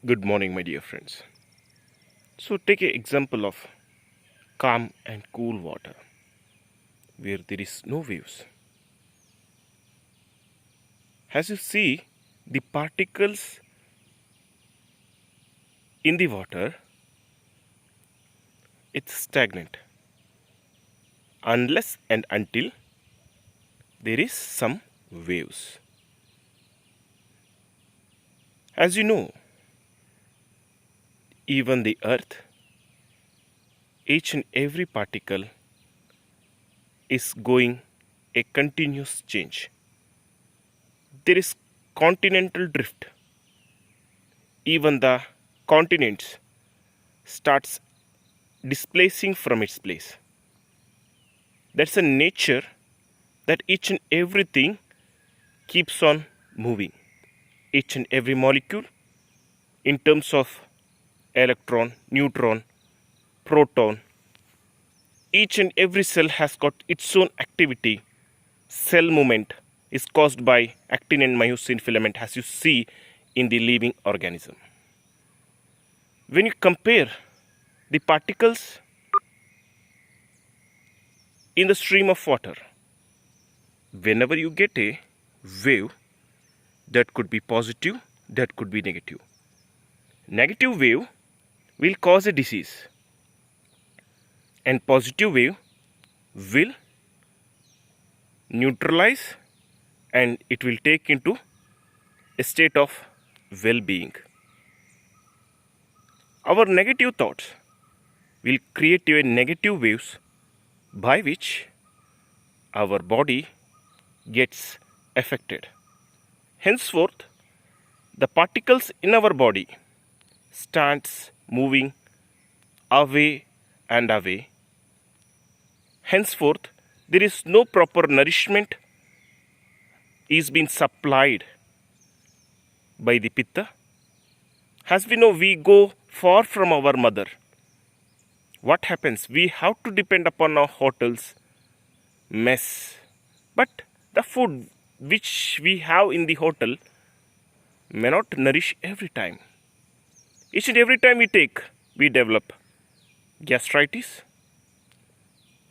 Good morning, my dear friends. So, take an example of calm and cool water where there is no waves. As you see, the particles in the water, it's stagnant unless and until there is some waves. As you know, even the earth, each and every particle is going a continuous change. There is continental drift. Even the continents starts displacing from its place. That's a nature that each and everything keeps on moving. Each and every molecule in terms of electron, neutron, proton, each and every cell has got its own activity. Cell movement is caused by actin and myosin filament, as you see in the living organism. When you compare the particles in the stream of water, whenever you get a wave, that could be positive, that could be negative. Negative wave will cause a disease, and positive wave will neutralize and it will take into a state of well-being. Our negative thoughts will create a negative waves by which our body gets affected. Henceforth, the particles in our body starts moving away and away. Henceforth, there is no proper nourishment is being supplied by the pitta. As we know, we go far from our mother. What happens? We have to depend upon our hotels, mess. But the food which we have in the hotel may not nourish every time. Each and every time we take, we develop gastritis,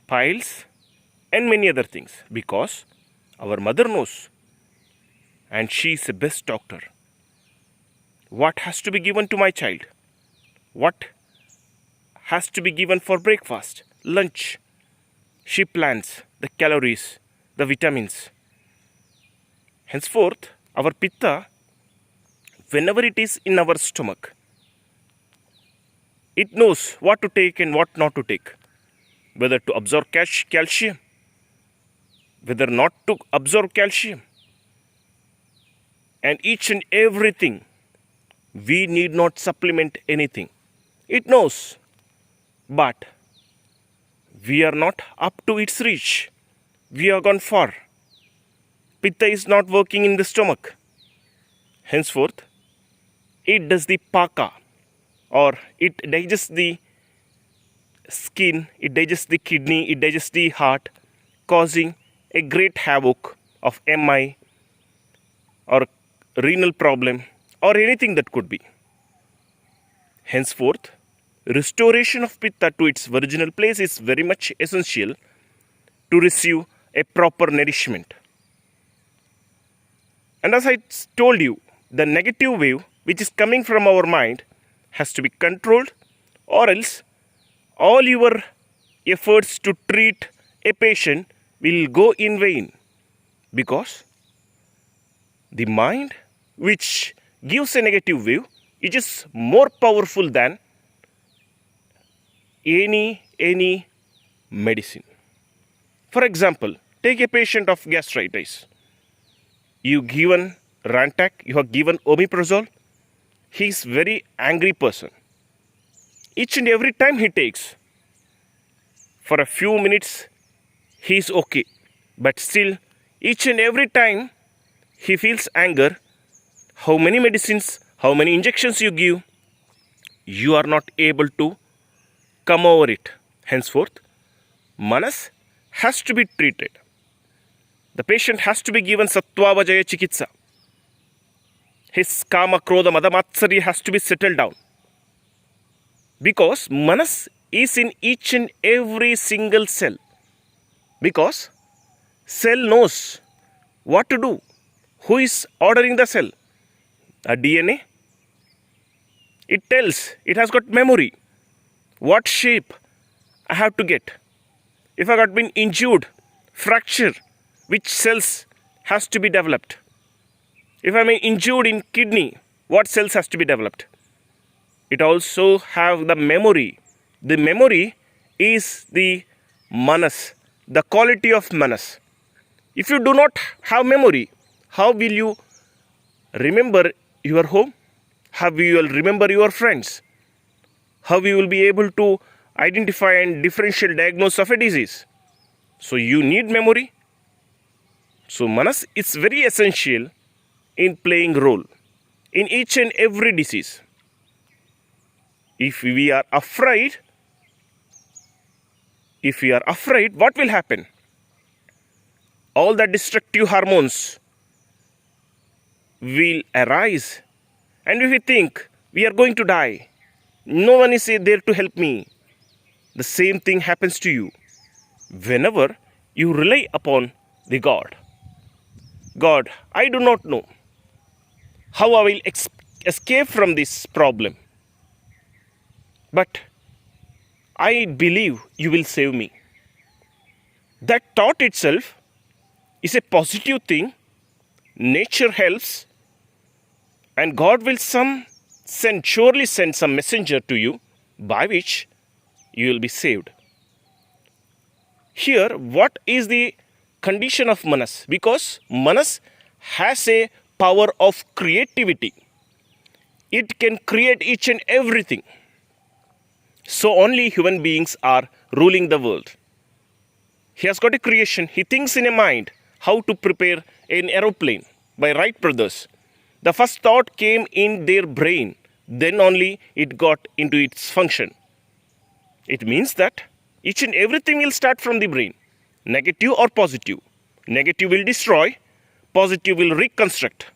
piles, and many other things because our mother knows and she is the best doctor. What has to be given to my child? What has to be given for breakfast, lunch? She plans the calories, the vitamins. Henceforth, our pitta, whenever it is in our stomach, it knows what to take and what not to take. Whether to absorb calcium, whether not to absorb calcium. And each and everything, we need not supplement anything. It knows, but we are not up to its reach. We are gone far. Pitta is not working in the stomach. Henceforth, it does the paka, or it digests the skin, it digests the kidney, it digests the heart, causing a great havoc of MI or renal problem or anything that could be. Henceforth, restoration of pitta to its original place is very much essential to receive a proper nourishment. And as I told you, the negative wave which is coming from our mind has to be controlled, or else all your efforts to treat a patient will go in vain, because the mind which gives a negative wave is more powerful than any medicine. For example, take a patient of gastritis. You given Rantac, you have given omeprazole. He is very angry person. Each and every time he takes, for a few minutes, he is okay. But still, each and every time he feels anger, how many medicines, how many injections you give, you are not able to come over it. Henceforth, manas has to be treated. The patient has to be given Sattva Vajaya Chikitsa. his kama, krodha, mada, matsarya has to be settled down. Because manas is in each and every single cell. Because cell knows what to do. Who is ordering the cell? A DNA. It tells, it has got memory. What shape I have to get. If I got been injured, fracture, which cells has to be developed? If I'm injured in kidney, what cells has to be developed? It also have the memory. The memory is the manas, the quality of manas. If you do not have memory, how will you remember your home? How will you remember your friends? How you will be able to identify and differential diagnose of a disease? So you need memory. So manas is very essential in playing role in each and every disease. If we are afraid, what will happen? All the destructive hormones will arise. And if we think we are going to die, no one is there to help me, the same thing happens to you. Whenever you rely upon the God, I do not know how I will escape from this problem, but I believe you will save me. That thought itself is a positive thing. Nature helps, and God will surely send some messenger to you by which you will be saved. Here, what is the condition of manas? Because manas has a power of creativity. It can create each and everything. So only human beings are ruling the world. He has got a creation. He thinks in a mind how to prepare an aeroplane by Wright brothers. The first thought came in their brain. Then only it got into its function. It means that each and everything will start from the brain. Negative or positive. Negative will destroy. Positive will reconstruct.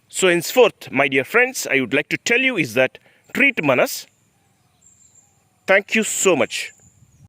So henceforth, my dear friends, I would like to tell you is that treat manas. Thank you so much.